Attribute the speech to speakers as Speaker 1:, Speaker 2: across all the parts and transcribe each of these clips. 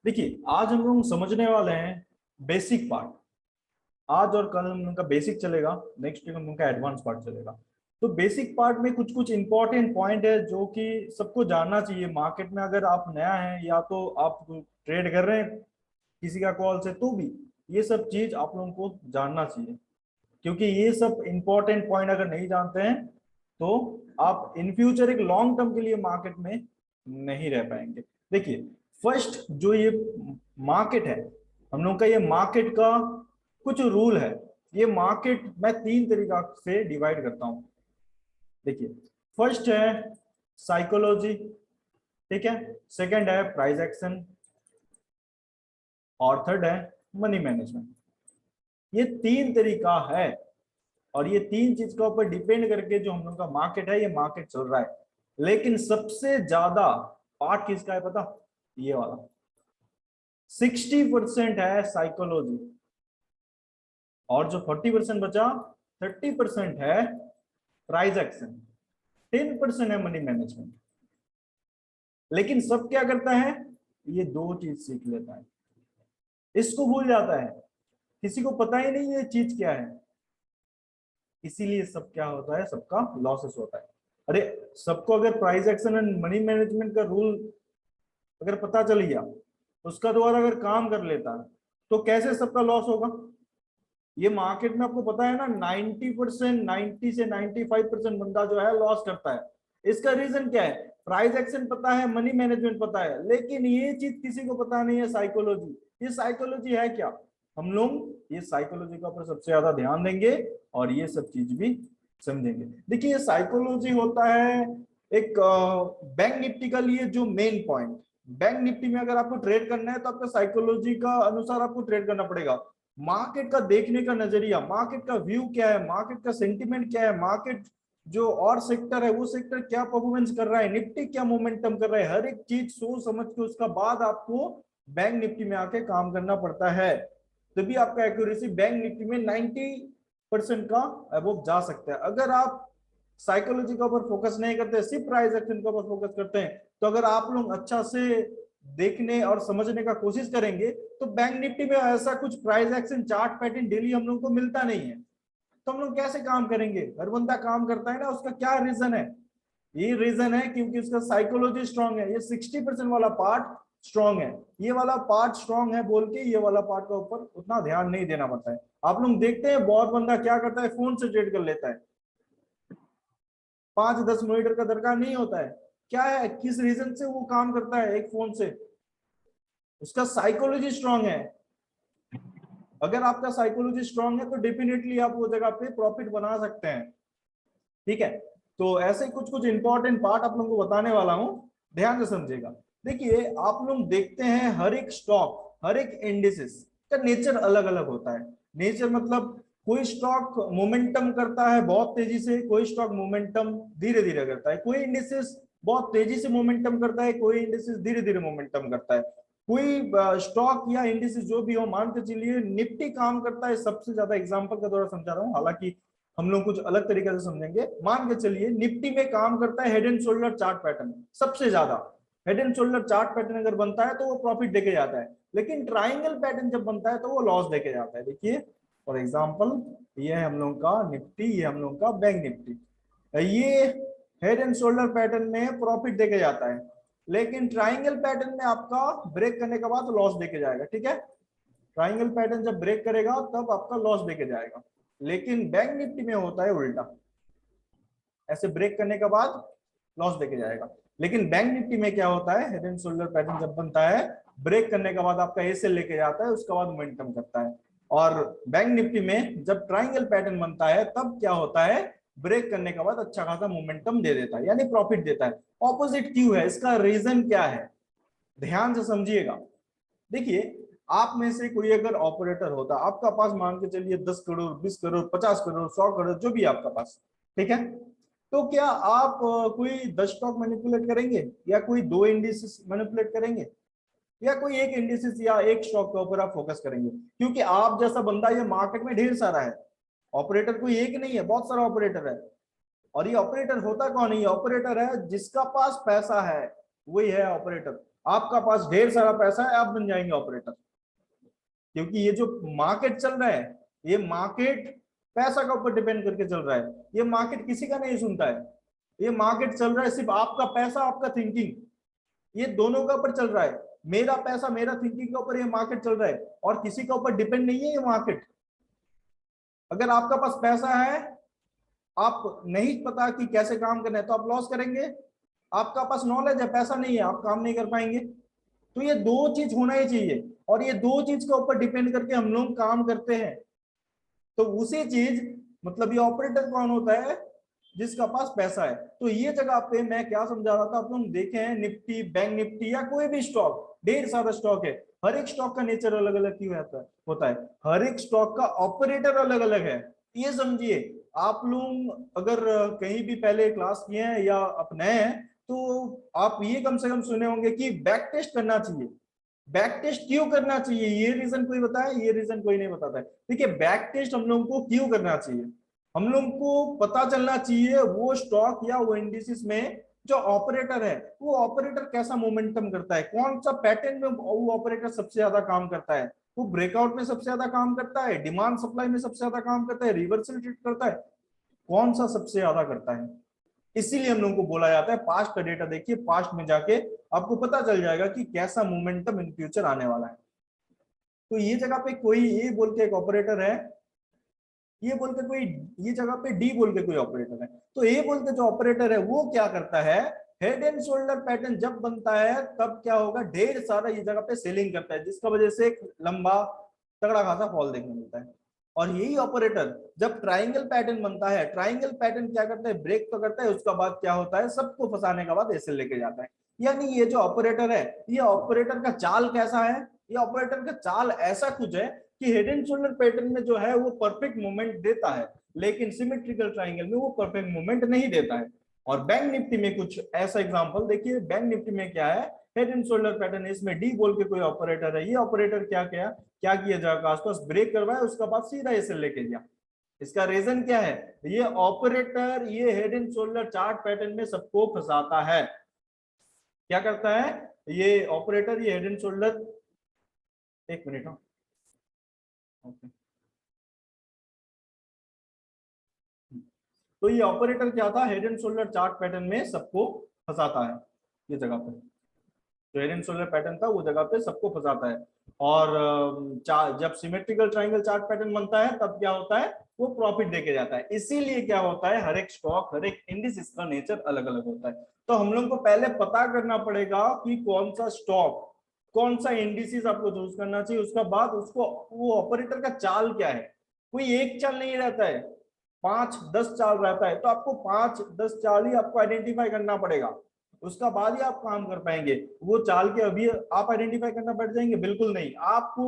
Speaker 1: देखिए, आज हम लोग समझने वाले हैं बेसिक पार्ट। आज और कल हम लोग का बेसिक चलेगा, नेक्स्ट वीक हम लोग का एडवांस पार्ट चलेगा। तो बेसिक पार्ट में कुछ कुछ इंपॉर्टेंट पॉइंट है जो कि सबको जानना चाहिए। मार्केट में अगर आप नया है या तो आप ट्रेड कर रहे हैं किसी का कॉल से, तो भी ये सब चीज आप लोगों को जानना चाहिए, क्योंकि ये सब इंपॉर्टेंट पॉइंट अगर नहीं जानते हैं तो आप इन फ्यूचर एक लॉन्ग टर्म के लिए मार्केट में नहीं रह पाएंगे। देखिए, फर्स्ट जो ये मार्केट है, हम लोग का ये मार्केट का कुछ रूल है। ये मार्केट मैं तीन तरीका से डिवाइड करता हूं। देखिए, फर्स्ट है साइकोलॉजी, ठीक है, सेकंड है प्राइस एक्शन, और थर्ड है मनी मैनेजमेंट। ये तीन तरीका है, और ये तीन चीज के ऊपर डिपेंड करके जो हम लोग का मार्केट है, ये मार्केट चल रहा है। लेकिन सबसे ज्यादा पार्ट किसका है पता? ये वाला 60% है साइकोलॉजी, और जो 40% बचा, 30% है प्राइस एक्शन, 10% है मनी मैनेजमेंट। लेकिन सब क्या करता है? ये दो चीज सीख लेता है, इसको भूल जाता है। किसी को पता ही नहीं ये चीज क्या है, इसीलिए सब क्या होता है, सबका लॉसेस होता है। अरे, सबको अगर price action and money management का रूल अगर पता चल गया, उसका द्वारा अगर काम कर लेता है, तो कैसे सबका लॉस होगा? ये मार्केट में आपको पता है ना, 90%, 90 से 95% बंदा जो है लॉस करता है। इसका रीजन क्या है? प्राइस एक्शन पता है, मनी मैनेजमेंट पता है, लेकिन ये चीज किसी को पता नहीं है, साइकोलॉजी। ये साइकोलॉजी है क्या? हम लोग ये साइकोलॉजी का ऊपर सबसे ज्यादा ध्यान देंगे और ये सब चीज भी समझेंगे। देखिए, ये साइकोलॉजी होता है एक बैंक निफ्टी का लिए जो मेन पॉइंट। बैंक निफ्टी में अगर आपको ट्रेड करना है तो आपको साइकोलॉजी का अनुसार आपको ट्रेड करना पड़ेगा। मार्केट का देखने का नजरिया, मार्केट का व्यू क्या है, मार्केट का सेंटिमेंट क्या है, मार्केट जो और सेक्टर है वो सेक्टर क्या परफॉर्मेंस कर रहा है, निफ्टी क्या मोमेंटम कर रहा है, हर एक चीज सोच समझ के उसका बाद आपको बैंक निफ्टी में आके काम करना पड़ता है। तभी आपका एक्यूरेसी बैंक निफ्टी में 90% का अबव जा सकता है। अगर आप साइकोलॉजी के ऊपर फोकस नहीं करते, सिर्फ प्राइस एक्शन के ऊपर फोकस करते हैं, तो अगर आप लोग अच्छा से देखने और समझने का कोशिश करेंगे, तो बैंक निफ्टी में ऐसा कुछ price action chart pattern daily हम लोग को मिलता नहीं है। तो हम लोग कैसे काम करेंगे? हर बंदा काम करता है ना, उसका क्या रीजन है? ये रीजन है क्योंकि उसका साइकोलॉजी स्ट्रांग है। ये 60% वाला पार्ट स्ट्रांग है, ये वाला पार्ट स्ट्रांग है बोल के ये वाला पार्ट का ऊपर उतना ध्यान नहीं देना पड़ता है। आप लोग देखते हैं बहुत बंदा क्या करता है, फोन से ट्रेड कर लेता है, 5-10 मॉनिटर का दरकार नहीं होता है। क्या है, किस रीजन से वो काम करता है एक फोन से? उसका साइकोलॉजी स्ट्रांग है। अगर आपका साइकोलॉजी स्ट्रांग है तो डेफिनेटली आप वो जगह पे प्रॉफिट बना सकते हैं, ठीक है। तो ऐसे कुछ कुछ इंपॉर्टेंट पार्ट आप लोगों को बताने वाला हूं, ध्यान से समझिएगा। देखिए, आप लोग देखते हैं हर एक स्टॉक, हर एक इंडिसेस का नेचर अलग अलग होता है। नेचर मतलब कोई स्टॉक मोमेंटम करता है बहुत तेजी से, कोई स्टॉक मोमेंटम धीरे धीरे करता है, कोई इंडिसेस बहुत तेजी से मोमेंटम करता है, कोई इंडिसेस धीरे धीरे मोमेंटम करता है। कोई स्टॉक या इंडिसेस जो भी हो, मान के चलिए निफ्टी काम करता है सबसे ज्यादा, एग्जांपल का द्वारा समझा रहा हूँ, हालांकि हम लोग कुछ अलग तरीके से समझेंगे। मान के चलिए निफ्टी में काम करता है head and shoulder chart pattern, सबसे ज्यादा head and shoulder chart pattern अगर बनता है तो वो प्रॉफिट देके जाता है। लेकिन ट्राइंगल पैटर्न जब बनता है तो वो लॉस देके जाता है। देखिए, फॉर एग्जाम्पल, ये है हम लोग का निफ्टी, ये हम लोग का बैंक निफ्टी। ये हेड एंड शोल्डर पैटर्न में प्रॉफिट देके जाता है, लेकिन ट्राइंगल पैटर्न में आपका ब्रेक करने के बाद लॉस देके जाएगा, ठीक है। ट्राइंगल पैटर्न जब ब्रेक करेगा तब आपका लॉस देके जाएगा। लेकिन बैंक निफ्टी में होता है उल्टा, ऐसे ब्रेक करने के बाद लॉस देके जाएगा। लेकिन बैंक निफ्टी में क्या होता है, हेड एंड शोल्डर पैटर्न जब बनता है, ब्रेक करने के बाद आपका ए से लेके जाता है, उसके बाद मोमेंटम करता है। और बैंक निफ्टी में जब ट्राइंगल पैटर्न बनता है तब क्या होता है, ब्रेक करने के बाद अच्छा खासा मोमेंटम दे देता है, यानी प्रॉफिट देता है। ऑपोजिट क्यों है, इसका रीजन क्या है, ध्यान से समझिएगा। देखिए, आप में से कोई अगर ऑपरेटर होता, आपका पास मान के चलिए 10 करोड़, 20 करोड़, 50 करोड़, 100 करोड़, जो भी आपका पास, ठीक है, तो क्या आप कोई 10 स्टॉक मैनिपुलेट करेंगे, या कोई 2 इंडिसेस मैनिपुलेट करेंगे, या कोई एक इंडिसेस या एक स्टॉक के ऊपर आप फोकस करेंगे? क्योंकि आप जैसा बंदा ये मार्केट में ढेर सारा है। ऑपरेटर कोई एक नहीं है, बहुत सारा ऑपरेटर है। और ये ऑपरेटर होता कौन है? ये ऑपरेटर है जिसका पास पैसा है, वही है ऑपरेटर। आपका पास ढेर सारा पैसा है, आप बन जाएंगे ऑपरेटर, क्योंकि ये जो मार्केट चल रहा है, ये मार्केट पैसा के ऊपर डिपेंड करके चल रहा है। ये मार्केट किसी का नहीं सुनता है, ये मार्केट चल रहा है सिर्फ आपका पैसा, आपका थिंकिंग, ये दोनों के ऊपर चल रहा है। मेरा पैसा, मेरा थिंकिंग के ऊपर ये मार्केट चल रहा है, और किसी के ऊपर डिपेंड नहीं है ये मार्केट। अगर आपका पास पैसा है, आप नहीं पता कि कैसे काम करना है, तो आप लॉस करेंगे। आपका पास नॉलेज है, पैसा नहीं है, आप काम नहीं कर पाएंगे। तो ये दो चीज होना ही चाहिए, और ये दो चीज के ऊपर डिपेंड करके हम लोग काम करते हैं। तो उसी चीज, मतलब ये ऑपरेटर कौन होता है? जिसका पास पैसा है। तो ये जगह पे मैं क्या समझा रहा था, आप लोग देखे हैं निफ्टी, बैंक निफ्टी या कोई भी स्टॉक, ढेर सारा स्टॉक है, हर एक स्टॉक का नेचर अलग अलग क्यों होता है, हर एक स्टॉक का ऑपरेटर अलग अलग है। ये समझिए, आप लोग अगर कहीं भी पहले क्लास किए हैं या अपने हैं, तो आप ये कम से कम सुने होंगे कि बैक टेस्ट करना चाहिए। बैक टेस्ट क्यों करना चाहिए, ये रीजन कोई बताए? ये रीजन कोई नहीं बताता है। देखिए, बैक टेस्ट हम लोगों को क्यों करना चाहिए? हम लोग को पता चलना चाहिए वो स्टॉक या वो इंडिसेस में जो ऑपरेटर है, वो ऑपरेटर कैसा मोमेंटम करता है, कौन सा पैटर्न में वो ऑपरेटर सबसे ज्यादा काम करता है, वो ब्रेकआउट में सबसे ज्यादा काम करता है, डिमांड सप्लाई में सबसे ज्यादा काम करता है, रिवर्सल ट्रेड करता है, कौन सा सबसे ज्यादा करता है। इसीलिए हम लोगों को बोला जाता है पास्ट का डेटा देखिए, पास्ट में जाके आपको पता चल जाएगा कि कैसा मोमेंटम इन फ्यूचर आने वाला है। तो ये जगह पे कोई ए बोल के एक ऑपरेटर है, ये बोल के कोई, ये जगह पे डी बोल के कोई ऑपरेटर है। तो ए बोल के जो ऑपरेटर है वो क्या करता है, हेड एंड शोल्डर पैटर्न जब बनता है तब क्या होगा, ढेर सारा ये जगह पे सेलिंग करता है, जिसका वजह से एक लंबा तगड़ा खासा फॉल देखने मिलता है। और यही ऑपरेटर जब ट्राइंगल पैटर्न बनता है, ट्राइंगल पैटर्न क्या करता है, ब्रेक तो करता है, उसका बाद क्या होता है, सबको फंसाने के बाद ऐसे लेके जाता है। यानी ये जो ऑपरेटर है, ये ऑपरेटर का चाल कैसा है, ये ऑपरेटर का चाल ऐसा कुछ है कि हेड एंड शोल्डर पैटर्न में जो है वो परफेक्ट मूवमेंट देता है, लेकिन सिमेट्रिकल ट्रायंगल में वो परफेक्ट मूवमेंट नहीं देता है। और बैंक निफ्टी में कुछ ऐसा एग्जांपल देखिए, बैंक निफ्टी में क्या है, हेड एंड शोल्डर पैटर्न, इसमें डी बोल के कोई ऑपरेटर है, ये ऑपरेटर क्या किया जाएगा, आसपास ब्रेक करवाया, उसका बाद सीधा ऐसे लेके गया। इसका रीजन क्या है, ये ऑपरेटर ये head and shoulder chart pattern में सबको फंसाता है। क्या करता है ये ऑपरेटर, ये हेड एंड शोल्डर, एक मिनट हो, ओके। तो ये ऑपरेटर क्या था, head and shoulder chart pattern में सबको फंसाता है। ये जगह पे जो हेड एंड शोल्डर पैटर्न था वो जगह पे सबको फंसाता है। और जब सिमेट्रिकल ट्रायंगल चार्ट पैटर्न बनता है तब क्या होता है, वो प्रॉफिट देके जाता है। इसीलिए क्या होता है, हर एक स्टॉक, हर एक इंडिस का नेचर अलग अलग होता है। तो हम लोग को पहले पता करना पड़ेगा कि कौन सा स्टॉक, कौन सा इंडिसेस आपको चूज करना चाहिए, उसका बाद उसको वो ऑपरेटर का चाल क्या है। कोई एक चाल नहीं रहता है, 5-10 चाल रहता है। तो आपको 5-10 चाल ही आपको आइडेंटिफाई करना पड़ेगा, उसका बाद ही आप काम कर पाएंगे। वो चाल के अभी आप आइडेंटिफाई करना बैठ जाएंगे, बिल्कुल नहीं। आपको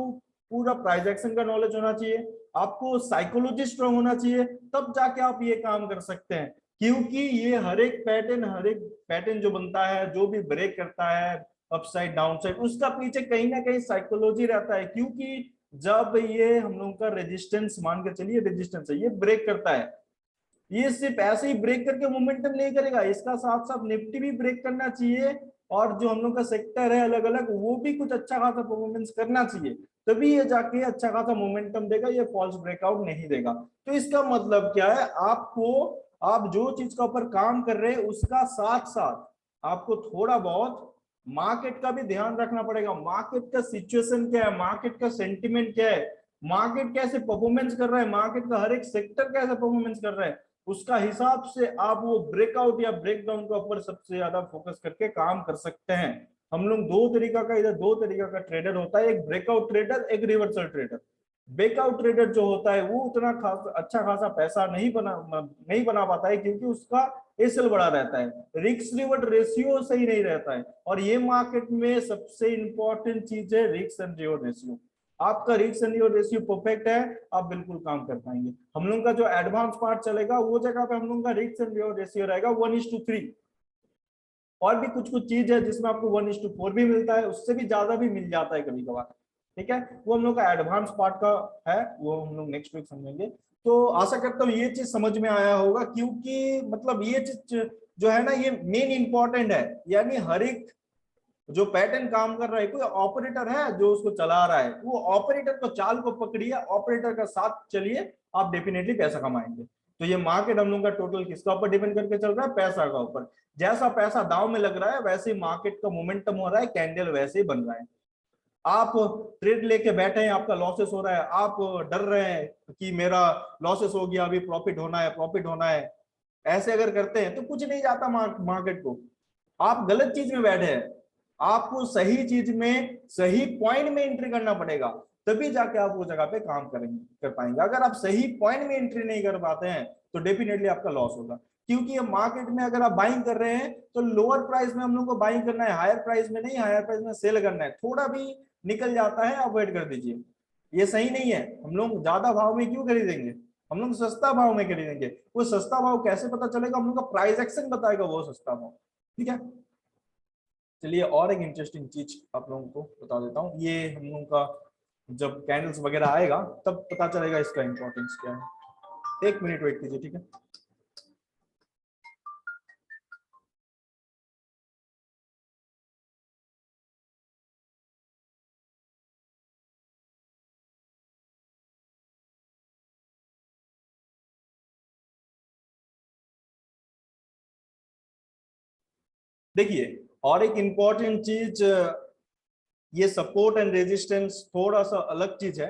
Speaker 1: पूरा प्राइस एक्शन का नॉलेज होना चाहिए, आपको साइकोलॉजी स्ट्रांग होना चाहिए, तब जाके आप ये काम कर सकते हैं। क्योंकि ये हर एक पैटर्न जो बनता है, जो भी ब्रेक करता है अपसाइड डाउनसाइड, उसका पीछे कहीं ना कहीं साइकोलॉजी रहता है। क्योंकि जब ये हम लोगों का रेजिस्टेंस, मान के चलिए रेजिस्टेंस है, ये ब्रेक करता है, ये सिर्फ ऐसे ही ब्रेक करके मोमेंटम नहीं करेगा, इसका साथ साथ निफ्टी भी ब्रेक करना चाहिए, और जो हम लोग का सेक्टर है अलग अलग, वो भी कुछ अच्छा खासा परफॉर्मेंस करना चाहिए, तभी ये जाके अच्छा खासा मोमेंटम देगा, ये फॉल्स ब्रेकआउट नहीं देगा। तो इसका मतलब क्या है, आपको, आप जो चीज का ऊपर काम कर रहे हैं उसका साथ साथ आपको थोड़ा बहुत मार्केट का भी ध्यान रखना पड़ेगा। मार्केट का सिचुएशन क्या है, मार्केट का सेंटिमेंट क्या है, मार्केट कैसे परफॉर्मेंस कर रहा है, मार्केट का हर एक सेक्टर कैसे परफॉर्मेंस कर रहा है, उसका हिसाब से आप वो ब्रेकआउट या ब्रेकडाउन के ऊपर सबसे ज्यादा फोकस करके काम कर सकते हैं। हम लोग दो तरीका का, इधर दो तरीका का ट्रेडर होता है, एक ब्रेकआउट ट्रेडर, एक रिवर्सल ट्रेडर। ब्रेकआउट ट्रेडर जो होता है वो उतना अच्छा खासा पैसा नहीं बना पाता है, क्योंकि उसका एसएल बड़ा रहता है, रिस्क रिवॉर्ड रेशियो सही नहीं रहता है। और ये मार्केट में सबसे इंपॉर्टेंट चीज है रिस्क एंड रिवॉर्ड रेशियो। आपका risk and reward ratio perfect है, आप बिल्कुल काम कर पाएंगे। हम लोग का जो एडवांस पार्ट चलेगा वो जगह पे हम लोग का रिस्क एंड रिवॉर्ड रेशियो रहेगा 1:3। और भी कुछ कुछ चीज है जिसमें आपको 1:4 भी मिलता है, उससे भी ज्यादा भी मिल जाता है कभी कभार, ठीक है। वो हम लोग का एडवांस पार्ट का है, वो हम लोग नेक्स्ट वीक समझेंगे। तो आशा करता हूँ ये चीज समझ में आया होगा, क्योंकि मतलब ये चीज जो है ना, ये मेन इंपॉर्टेंट है। यानी हर एक जो पैटर्न काम कर रहा है, कोई ऑपरेटर है जो उसको चला रहा है, वो ऑपरेटर को चाल को पकड़िए, ऑपरेटर का साथ चलिए, आप डेफिनेटली पैसा कमाएंगे। तो ये मार्केट हम लोग का टोटल किसका ऊपर डिपेंड करके चल रहा है? पैसा का ऊपर। जैसा पैसा दाव में लग रहा है वैसे ही मार्केट का मोमेंटम हो रहा है, कैंडल वैसे ही बन रहा है। आप ट्रेड लेके बैठे हैं, आपका लॉसेस हो रहा है, आप डर रहे हैं कि मेरा लॉसेस हो गया, अभी प्रॉफिट होना है, प्रॉफिट होना है, ऐसे अगर करते हैं तो कुछ नहीं जाता मार्केट को। आप गलत चीज में बैठे हैं, आपको सही चीज में सही पॉइंट में एंट्री करना पड़ेगा, तभी जाके आप वो जगह पे काम करेंगे, कर पाएंगे। अगर आप सही पॉइंट में एंट्री नहीं कर पाते हैं तो डेफिनेटली आपका लॉस होगा। क्योंकि ये मार्केट में अगर आप बाइंग कर रहे हैं तो लोअर प्राइस में हम लोग को बाइंग करना है, हायर प्राइस में नहीं, हायर प्राइस में सेल करना है। थोड़ा भी निकल जाता है अवॉइड कर दीजिए, ये सही नहीं है। हम लोग ज्यादा भाव में क्यों खरीदेंगे, हम लोग सस्ता भाव में खरीदेंगे। वो सस्ता भाव कैसे पता चलेगा? हम लोग का प्राइस एक्शन बताएगा वो सस्ता भाव। ठीक है, चलिए और एक इंटरेस्टिंग चीज आप लोगों को बता देता हूँ। ये हम लोगों का जब कैंडल्स वगैरह आएगा तब पता चलेगा इसका इंपॉर्टेंस क्या है। एक मिनट वेट कीजिए, ठीक है। देखिए और एक इंपॉर्टेंट चीज, ये सपोर्ट एंड रेजिस्टेंस थोड़ा सा अलग चीज है।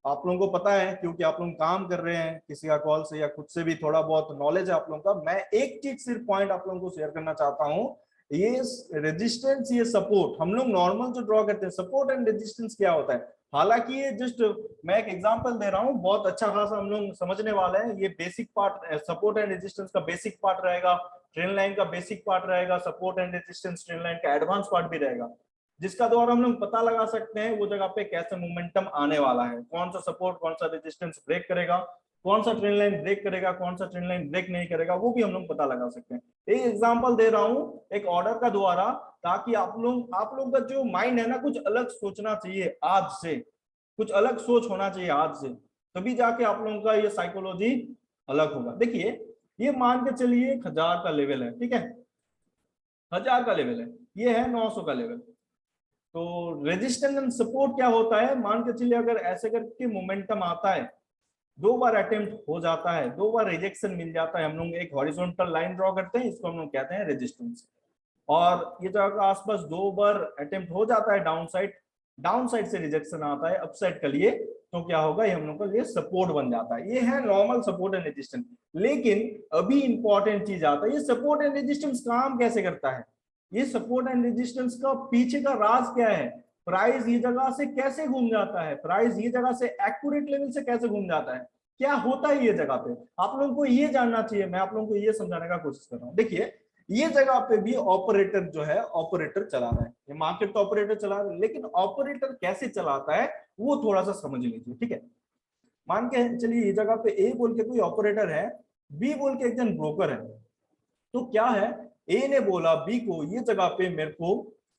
Speaker 1: आप लोगों को पता है क्योंकि आप लोग काम कर रहे हैं, किसी का कॉल से या खुद से भी थोड़ा बहुत नॉलेज है आप लोगों का। मैं एक चीज सिर्फ पॉइंट आप लोगों को शेयर करना चाहता हूँ, ये रेजिस्टेंस, ये सपोर्ट हम लोग नॉर्मल जो ड्रॉ करते हैं, सपोर्ट एंड रेजिस्टेंस क्या होता है। हालांकि ये जस्ट मैं एक एग्जांपल दे रहा हूँ, बहुत अच्छा खासा हम लोग समझने वाले हैं। ये basic part, support and resistance का बेसिक पार्ट रहेगा, ट्रेंड लाइन का बेसिक पार्ट रहेगा, support and resistance trend line का एडवांस पार्ट भी रहेगा, जिसका द्वारा हम लोग पता लगा सकते हैं वो जगह पे कैसे मोमेंटम आने वाला है, कौन सा सपोर्ट कौन सा रेजिस्टेंस ब्रेक करेगा, कौन सा ट्रेंड लाइन ब्रेक करेगा, कौन सा ट्रेंड लाइन ब्रेक नहीं करेगा, वो भी हम लोग पता लगा सकते हैं। एक एग्जांपल दे रहा हूं एक ऑर्डर का द्वारा, ताकि आप लोग का जो माइंड है ना, कुछ अलग सोचना चाहिए आज से, कुछ अलग सोच होना चाहिए आज से, तभी जाके आप लोगों का ये साइकोलॉजी अलग होगा। देखिए ये मान के चलिए 1000 का लेवल है, ठीक है, 1000 का लेवल है, ये है 900 का लेवल। तो रेजिस्टेंस एंड सपोर्ट क्या होता है? मान के चलिए अगर ऐसे करके मोमेंटम आता है, 2 बार अटेम्प्ट हो जाता है, 2 बार रिजेक्शन मिल जाता है, हम लोग एक हॉरिजॉन्टल लाइन ड्रॉ करते हैं, इसको हम लोग कहते हैं रेजिस्टेंस। और ये जगह का आसपास 2 बार अटेम्प्ट हो जाता है डाउन साइड से रिजेक्शन आता है अपसाइड के लिए, तो क्या होगा? ये हम लोग का ये सपोर्ट बन जाता है। ये है नॉर्मल सपोर्ट एंड रेजिस्टेंस। लेकिन अभी इंपॉर्टेंट चीज आता है, ये सपोर्ट एंड रेजिस्टेंस काम कैसे करता है? ये सपोर्ट एंड रेजिस्टेंस का पीछे का राज क्या है? प्राइस ये जगह से कैसे घूम जाता है, प्राइस ये जगह से एक्यूरेट लेवल से कैसे घूम जाता है, क्या होता है ये जगह पे, आप लोगों को ये जानना चाहिए। मैं आप लोगों को ये समझाने का कोशिश कर रहा हूँ। देखिए ये जगह पे भी ऑपरेटर जो है, ऑपरेटर चला रहा है, ये मार्केट तो ऑपरेटर चला रहा है, लेकिन ऑपरेटर कैसे चलाता है वो थोड़ा सा समझ लीजिए, ठीक है। मान के चलिए ये जगह पे ए बोल के कोई ऑपरेटर है, बी बोल के एक जन ब्रोकर है। तो क्या है, ए ने बोला बी को ये जगह पे मेरे को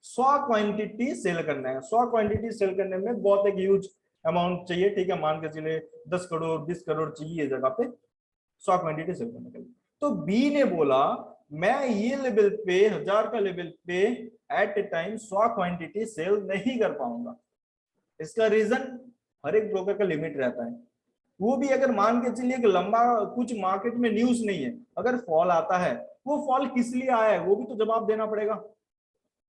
Speaker 1: 100 क्वांटिटी सेल करना है। 100 क्वांटिटी सेल करने में बहुत एक ह्यूज अमाउंट चाहिए, ठीक है, मान के चलिए 10 करोड़ 20 करोड़ चाहिए ये जगह पे 100 क्वांटिटी सेल करने के लिए। तो बी ने बोला मैं ये लेवल पे 1000 का लेवल पे at a time 100 quantity sell नहीं कर पाऊंगा। इसका रीजन, हर एक ब्रोकर का लिमिट रहता है। वो भी अगर मान के चलिए कि लंबा कुछ मार्केट में न्यूज नहीं है, अगर फॉल आता है, वो फॉल किस लिए आया है वो भी तो जवाब देना पड़ेगा,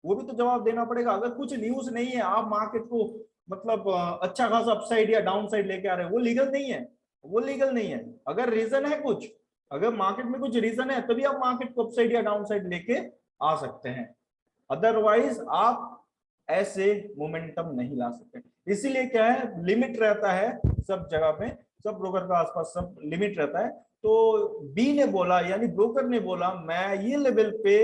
Speaker 1: वो भी तो जवाब देना पड़ेगा। अगर कुछ न्यूज नहीं है, आप मार्केट को मतलब अच्छा खासा अपसाइड या डाउन साइड लेके आ रहे हैं, वो लीगल नहीं है, वो लीगल नहीं है। अगर रीजन है कुछ, अगर मार्केट में कुछ रीजन है तभी आप मार्केट को अपसाइड या डाउन साइड लेके आ सकते हैं, अदरवाइज आप ऐसे मोमेंटम नहीं ला सकते। इसीलिए क्या है, लिमिट रहता है सब जगह पे, सब ब्रोकर का आसपास सब लिमिट रहता है। तो बी ने बोला यानी ब्रोकर ने बोला मैं ये लेवल पे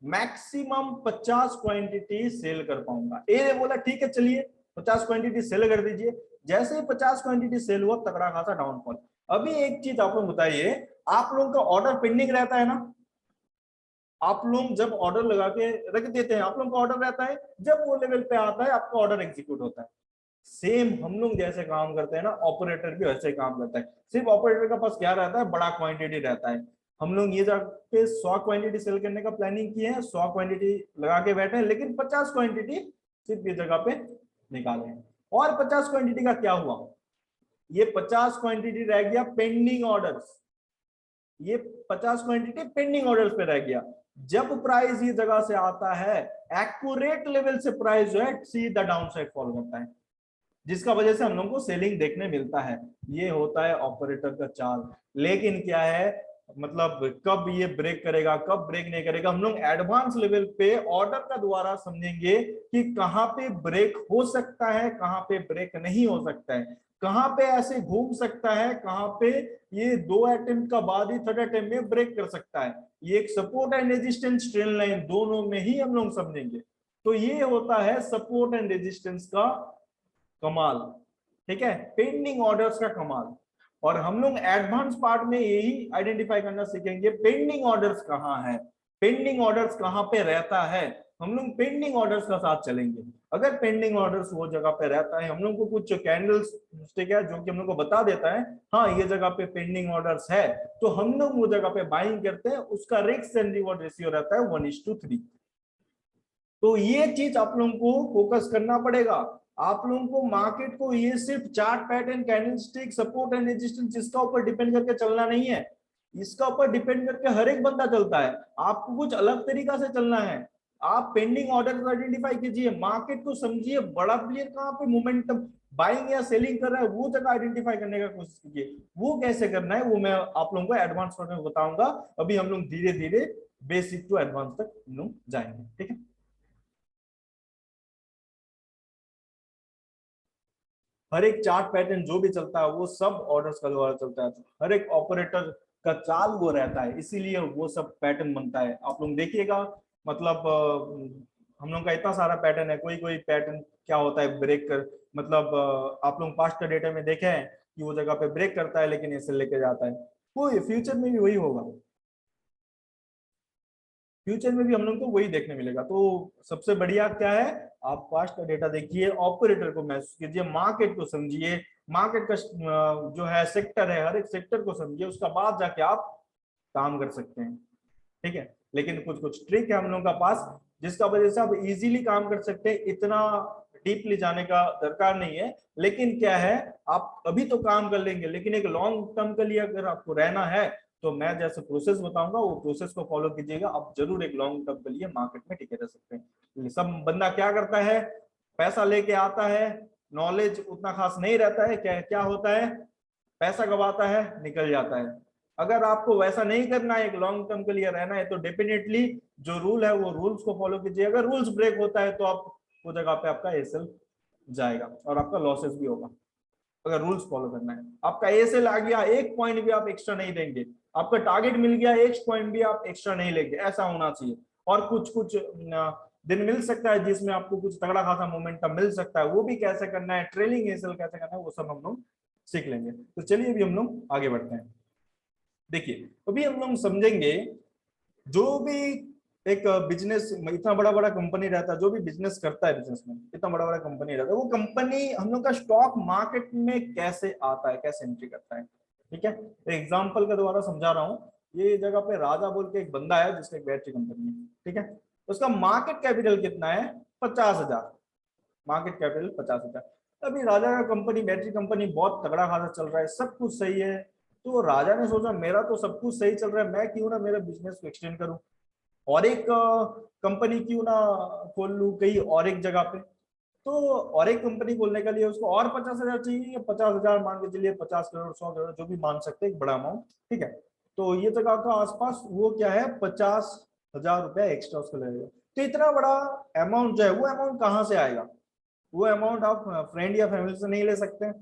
Speaker 1: मैक्सिमम 50 क्वांटिटी सेल कर पाऊंगा। ए ने बोला ठीक है चलिए 50 क्वांटिटी सेल कर दीजिए। जैसे ही 50 क्वांटिटी सेल हुआ तगड़ा खासा डाउनफॉल। अभी एक चीज आप लोग बताइए, आप लोगों का ऑर्डर पेंडिंग रहता है ना, आप लोग जब ऑर्डर लगा के रख देते हैं, आप लोगों का ऑर्डर रहता है, जब वो लेवल पे आता है आपका ऑर्डर एग्जीक्यूट होता है। सेम हम लोग जैसे काम करते हैं ना, ऑपरेटर भी वैसे ही काम करता है। सिर्फ ऑपरेटर का पास क्या रहता है, बड़ा क्वांटिटी रहता है। हम लोग ये जगह पे 100 क्वांटिटी सेल करने का प्लानिंग किए हैं, 100 क्वांटिटी लगा के बैठे हैं, लेकिन 50 क्वांटिटी सिर्फ ये जगह पे निकाले हैं। और 50 क्वांटिटी का क्या हुआ, ये 50 क्वांटिटी रह गया पेंडिंग ऑर्डर्स, ये 50 क्वांटिटी पेंडिंग ऑर्डर्स पे रह गया। जब प्राइस ये जगह से आता है, एक्यूरेट लेवल से प्राइस जो है सीधा डाउन साइड फॉल करता है, जिसका वजह से हम लोगों को सेलिंग देखने मिलता है। ये होता है ऑपरेटर का चाल। लेकिन क्या है, मतलब कब ये ब्रेक करेगा, कब ब्रेक नहीं करेगा, हम लोग एडवांस लेवल पे ऑर्डर का द्वारा समझेंगे कि कहां पे ब्रेक हो सकता है, कहां पे ब्रेक नहीं हो सकता है, कहां पे ऐसे घूम सकता है, कहां पे ये 2 अटेम्प्ट का बाद ही 3rd अटेम्प्ट में ब्रेक कर सकता है। ये एक support and resistance trend line दोनों में ही हम लोग समझेंगे। तो ये होता है सपोर्ट एंड रेजिस्टेंस का कमाल, ठीक है, पेंडिंग ऑर्डर्स का कमाल। और हम लोग एडवांस पार्ट में यही आइडेंटिफाई करना सीखेंगे पेंडिंग ऑर्डर्स कहां है, पेंडिंग ऑर्डर्स कहां पे रहता है। हम लोग पेंडिंग ऑर्डर्स का साथ चलेंगे। अगर पेंडिंग ऑर्डर्स वो जगह पे रहता है, हम लोग को कुछ कैंडल्स ठीक है जो कि हम लोग को बता देता है हाँ ये जगह पे पेंडिंग ऑर्डर्स है, तो हम लोग वो जगह पे बाइंग करते हैं। उसका रिस्क एंड रिवॉर्ड रेशियो रहता है 1:3। तो ये चीज आप लोगों को फोकस करना पड़ेगा। आप लोगों को मार्केट को ये सिर्फ chart pattern, candlestick, support and resistance इसका ऊपर डिपेंड करके चलना नहीं है। इसका ऊपर डिपेंड करके हर एक बंदा चलता है, आपको कुछ अलग तरीका से चलना है। आप पेंडिंग ऑर्डर आइडेंटिफाई कीजिए, मार्केट को समझिए, बड़ा प्लेयर कहां पे मोमेंटम बाइंग या सेलिंग कर रहा है वो जगह आइडेंटिफाई करने का कोशिश कीजिए। वो कैसे करना है वो मैं आप लोगों को एडवांस में बताऊंगा। अभी हम लोग धीरे धीरे बेसिक टू एडवांस तक हम लोग जाएंगे, ठीक है। हर एक चार्ट पैटर्न जो भी चलता है वो सब ऑर्डर्स का द्वारा चलता है। हर एक ऑपरेटर का चाल वो रहता है, इसीलिए वो सब पैटर्न बनता है। आप लोग देखिएगा, मतलब हम लोग का इतना सारा पैटर्न है, कोई कोई पैटर्न क्या होता है ब्रेक कर, मतलब आप लोग पास्ट का डेटा में देखे हैं कि वो जगह पे ब्रेक करता है लेकिन ऐसे लेके जाता है। कोई फ्यूचर में भी वही होगा, फ्यूचर में भी हम लोग को वही देखने मिलेगा। तो सबसे बढ़िया क्या है, आप पास्ट का डेटा देखिए, ऑपरेटर को महसूस कीजिए, मार्केट को समझिए, मार्केट का जो है सेक्टर है, हर एक सेक्टर को समझिए, उसका बाद जाके आप काम कर सकते हैं, ठीक है। लेकिन कुछ कुछ ट्रिक है हम लोगों का पास जिसका वजह से आप इजीली काम कर सकते हैं, इतना डीपली जाने का दरकार नहीं है। लेकिन क्या है, आप अभी तो काम कर लेंगे, लेकिन एक लॉन्ग टर्म के लिए अगर आपको रहना है तो मैं जैसे प्रोसेस बताऊंगा वो प्रोसेस को फॉलो कीजिएगा, आप जरूर एक लॉन्ग टर्म के लिए मार्केट में टिके रह सकते हैं। सब बंदा क्या करता है, पैसा लेके आता है, नॉलेज उतना खास नहीं रहता है, क्या क्या होता है, पैसा गवाता है, निकल जाता है। अगर आपको वैसा नहीं करना है, एक लॉन्ग टर्म के लिए रहना है, तो डेफिनेटली जो रूल है वो रूल्स को फॉलो कीजिए। अगर रूल्स ब्रेक होता है तो आप वो जगह पे आपका एसएल जाएगा और आपका लॉसेस भी होगा। अगर रूल्स फॉलो करना है, आपका एसएल आ गया, एक पॉइंट भी आप एक्स्ट्रा नहीं देंगे, आपका टारगेट मिल गया, एक पॉइंट भी आप एक्स्ट्रा नहीं लेंगे, ऐसा होना चाहिए। और कुछ कुछ दिन मिल सकता है जिसमें आपको कुछ तगड़ा खासा मोमेंटम मिल सकता है, वो भी कैसे करना है, ट्रेलिंग एसएल कैसे करना है, वो सब हम लोग सीख लेंगे। तो चलिए अभी हम लोग आगे बढ़ते हैं। देखिए अभी हम लोग समझेंगे, जो भी एक बिजनेस, इतना बड़ा बड़ा कंपनी रहता है, जो भी बिजनेस करता है, बिजनेसमैन इतना बड़ा बड़ा कंपनी रहता है, वो कंपनी हम लोग का स्टॉक मार्केट में कैसे आता है, कैसे एंट्री करता है, ठीक है। एग्जाम्पल के द्वारा समझा रहा हूँ। ये जगह पे राजा बोल के एक बंदा है जिसका एक बैटरी कंपनी है, ठीक है। उसका मार्केट कैपिटल कितना है, 50,000, मार्केट कैपिटल 50,000। अभी राजा का कंपनी, बैटरी कंपनी बहुत तगड़ा खासा चल रहा है, सब कुछ सही है। तो राजा ने सोचा मेरा तो सब कुछ सही चल रहा है, मैं क्यों ना मेरा बिजनेस को एक्सटेंड करूं, और एक कंपनी क्यों ना खोल लूं कहीं और एक जगह पे। तो और एक कंपनी खोलने के लिए उसको और 50,000 चाहिए, 50,000 मान के चलिए, 50 करोड़, 100 करोड़, जो भी मान सकते हैं, एक बड़ा अमाउंट, ठीक है। तो ये जगह का आसपास वो क्या है, 50,000 रुपया एक्स्ट्रा उसको लगेगा। तो इतना बड़ा अमाउंट जो है, वो अमाउंट कहाँ से आएगा, वो अमाउंट आप फ्रेंड या फैमिली से नहीं ले सकते।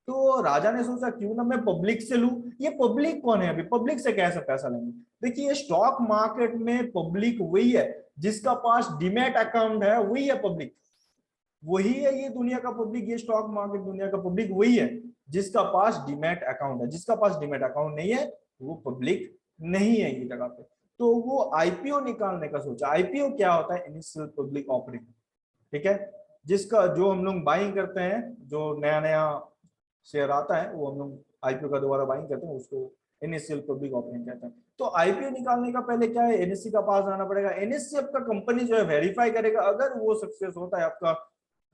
Speaker 1: तो राजा ने सोचा क्यों ना मैं पब्लिक से लूं। ये पब्लिक कौन है, अभी पब्लिक से कैसे पैसा लेंगे। देखिए स्टॉक मार्केट में पब्लिक वही है जिसका पास डीमैट अकाउंट है, वही है पब्लिक, वही है ये दुनिया का पब्लिक, ये स्टॉक मार्केट दुनिया का पब्लिक वही है जिसका पास डीमैट अकाउंट है। जिसका पास डीमैट अकाउंट नहीं है वो पब्लिक नहीं है ये जगह पे। तो वो आईपीओ निकालने का सोचा। आईपीओ क्या होता है, इनिशियल पब्लिक ऑफरिंग, ठीक है। जिसका जो हम लोग बाइंग करते हैं, जो नया नया शेयर आता है वो हम लोग आईपीओ का द्वारा बाइंग करते हैं, उसको इनिशियल पब्लिक ऑफरिंग कहते हैं। तो आईपीओ निकालने का पहले क्या है, एनएससी का पास जाना पड़ेगा। एनएससी आपका कंपनी जो है वेरीफाई करेगा, अगर वो सक्सेस होता है, आपका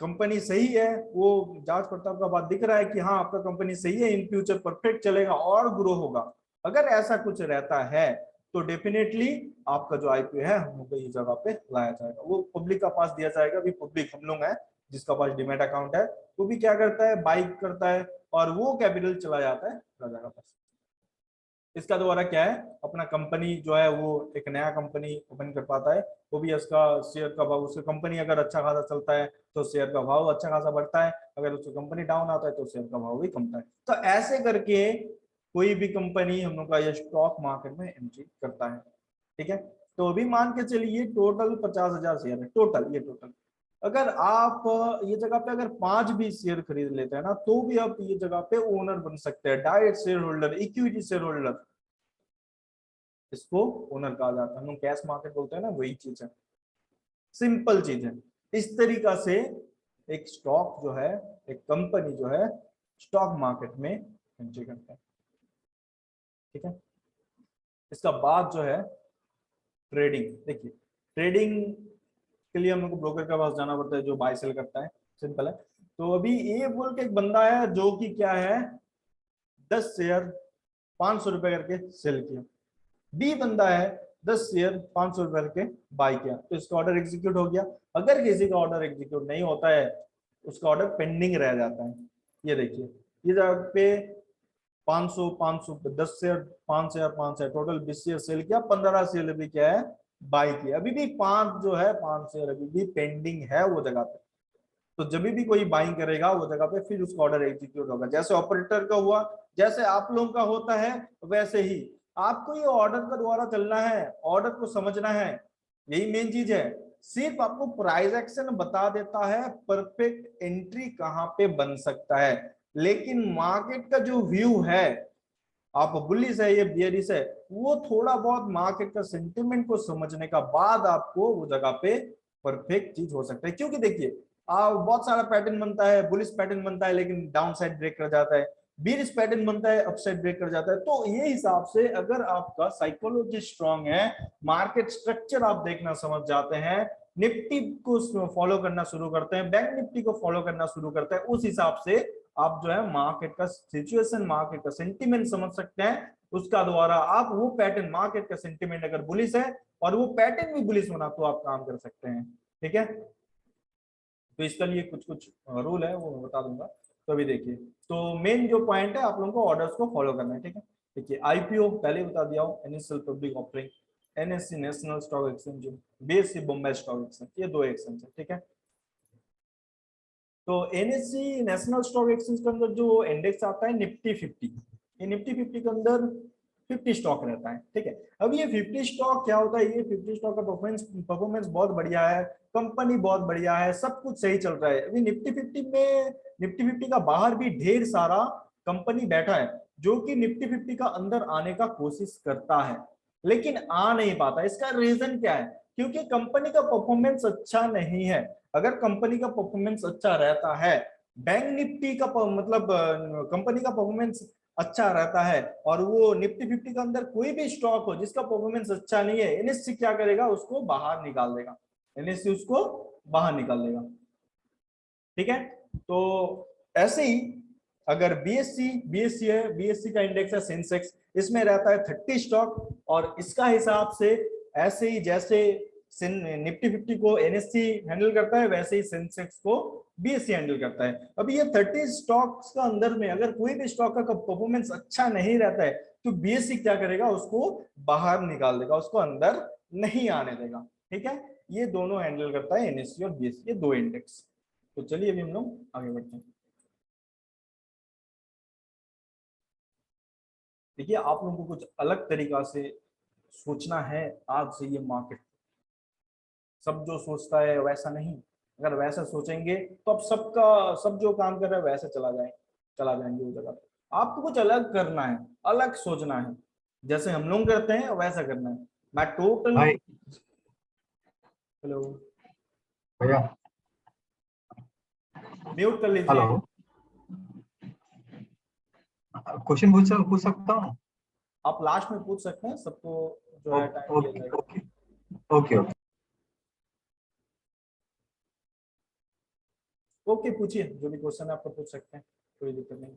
Speaker 1: कंपनी सही है, वो जांच पड़ताल का बाद दिख रहा है कि हाँ आपका कंपनी सही है, इन फ्यूचर परफेक्ट चलेगा और ग्रो होगा, अगर ऐसा कुछ रहता है तो डेफिनेटली आपका जो आईपीओ है हमको इस जगह पे लाया जाएगा, वो पब्लिक का पास दिया जाएगा। अभी पब्लिक हम लोग हैं जिसका पास डिमैट अकाउंट है, वो भी क्या करता है, बाइक करता है और वो कैपिटल चला जाता है राजा का पास। इसका द्वारा क्या है, अपना कंपनी जो है वो एक नया कंपनी ओपन कर पाता है, वो भी उसका शेयर का भाव, उसका कंपनी अगर अच्छा खासा चलता है तो शेयर का भाव अच्छा खासा बढ़ता है, अगर उसका कंपनी डाउन आता है तो शेयर का भाव भी कमता है। तो ऐसे करके कोई भी कंपनी हम लोग का ये स्टॉक मार्केट में एंट्री करता है, ठीक है। तो अभी मान के चलिए टोटल 50,000 शेयर है, टोटल ये टोटल, अगर आप ये जगह पे अगर 5 भी शेयर खरीद लेते हैं ना, तो भी आप ये जगह पे ओनर बन सकते हैं, direct share holder, equity share holder, इसको ओनर कहा जाता है। हम लोग कैश मार्केट बोलते हैं ना, वही चीज है, सिंपल चीज है। इस तरीका से एक स्टॉक जो है, एक कंपनी जो है स्टॉक मार्केट में एंट्री करता है, ठीक है। इसका बाद जो है ट्रेडिंग, देखिए ट्रेडिंग के लिए हम लोग को ब्रोकर के पास जाना पड़ता है जो बाय सेल करता है, सिंपल है। तो अभी ए बोल के एक बंदा है जो कि क्या है 10 शेयर 500 रुपए करके सेल किया, बी बंदा है 10 शेयर 500 रुपए करके बाय किया, तो इसका ऑर्डर एग्जीक्यूट हो गया। अगर किसी का ऑर्डर एग्जीक्यूट नहीं होता है, उसका ऑर्डर पेंडिंग रह जाता है। ये देखिए ये जगह पे 500 500 10 share 5 share 5 share total 20 share sell किया, 15 शेयर अभी क्या है बाय किया, अभी भी 5 जो है 5 शेयर अभी भी पेंडिंग है वो जगह पे। तो जब भी कोई बाइंग करेगा वो जगह पे फिर उसका ऑर्डर एग्जीक्यूट होगा, जैसे ऑपरेटर का हुआ, जैसे आप लोगों का होता है, वैसे ही आपको ये ऑर्डर का द्वारा चलना है, ऑर्डर को समझना है, यही मेन चीज है। सिर्फ आपको प्राइस एक्शन बता देता है परफेक्ट एंट्री कहां पे बन सकता है, लेकिन मार्केट का जो व्यू है, आप बुलिश है ये बियरिश है, वो थोड़ा बहुत मार्केट का सेंटिमेंट को समझने का बाद आपको वो जगह पे परफेक्ट चीज हो सकता है। क्योंकि देखिए बहुत सारा पैटर्न बनता है, बुलिश पैटर्न बनता है लेकिन डाउन साइड ब्रेक कर जाता है, बियरिश पैटर्न बनता है अपसाइड ब्रेक कर जाता है। तो ये हिसाब से अगर आपका साइकोलॉजी स्ट्रांग है, मार्केट स्ट्रक्चर आप देखना समझ जाते हैं, निफ्टी को फॉलो करना शुरू करते हैं, बैंक निफ्टी को फॉलो करना शुरू करते हैं, उस हिसाब से आप जो है मार्केट का सिचुएशन, मार्केट का सेंटीमेंट समझ सकते हैं। उसका द्वारा आप वो पैटर्न, मार्केट का सेंटीमेंट अगर बुलिश है और वो पैटर्न भी बुलिश होना, तो आप काम कर सकते हैं, ठीक है। तो इसके लिए कुछ कुछ रूल है वो मैं बता दूंगा। तो अभी देखिए, तो मेन जो पॉइंट है आप लोगों को ऑर्डर्स को फॉलो करना है, ठीक है। देखिए आईपीओ पहले बता दिया हूँ, initial public offering, NSC national stock exchange, BSc Bombay stock exchange, ये 2 एक्सचेंज है, ठीक है। तो एनएससी नेशनल स्टॉक एक्सचेंज के अंदर जो इंडेक्स आता है निफ्टी 50, ये निफ्टी 50 के अंदर 50 स्टॉक रहता है, ठीक है। अब ये 50 स्टॉक क्या होता है, ये 50 स्टॉक का परफॉर्मेंस बहुत बढ़िया है, कंपनी बहुत बढ़िया है, सब कुछ सही चल रहा है। अभी निफ्टी 50 में, निफ्टी 50 का बाहर भी ढेर सारा कंपनी बैठा है जो कि निफ्टी 50 का अंदर आने का कोशिश करता है लेकिन आ नहीं पाता। इसका रीजन क्या है, क्योंकि कंपनी का परफॉर्मेंस अच्छा नहीं है। अगर कंपनी का परफॉर्मेंस अच्छा रहता है, बैंक निफ्टी का मतलब कंपनी का परफॉर्मेंस अच्छा रहता है और वो निफ्टी 50 के अंदर कोई भी स्टॉक हो जिसका परफॉर्मेंस अच्छा नहीं है, एनएससी क्या करेगा, उसको बाहर निकाल देगा, एनएससी उसको बाहर निकाल देगा, ठीक है। तो ऐसे ही अगर बीएससी है, बीएससी का इंडेक्स है सेंसेक्स, इसमें रहता है 30 स्टॉक और इसका हिसाब से ऐसे ही जैसे निफ्टी 50 को एनएससी हैंडल करता है, वैसे ही सेंसेक्स को बीएससी हैंडल करता है। अभी ये 30 स्टॉक्स का अंदर में अगर कोई भी स्टॉक का परफॉर्मेंस अच्छा नहीं रहता है, तो बीएससी क्या करेगा, उसको बाहर निकाल देगा, उसको अंदर नहीं आने देगा, ठीक है। ये दोनों हैंडल करता है एनएससी और बीएससी, ये 2 इंडेक्स। तो चलिए अभी हम लोग आगे बढ़ते हैं। देखिए आप लोगों को कुछ अलग तरीका से सोचना है आज से, ये मार्केट सब जो सोचता है वैसा नहीं। अगर वैसा सोचेंगे तो अब सबका सब जो काम कर रहा है वैसे चला जाएंगे उस जगह पे। आपको कुछ अलग करना है, अलग सोचना है, जैसे हम लोग करते हैं वैसा करना है। मैं टोटल,
Speaker 2: भाई
Speaker 1: हेलो,
Speaker 2: भैया,
Speaker 1: म्यूट कर लीजिए।
Speaker 2: हेलो, क्वेश्चन पूछ सकता हूँ?
Speaker 1: आप लास्ट में पूछ सकते हैं, सबको जो है टाइम दिया जाएगा।
Speaker 2: Okay okay okay.
Speaker 1: ओके पूछिए, जो भी क्वेश्चन है आपको पूछ सकते हैं, कोई दिक्कत नहीं।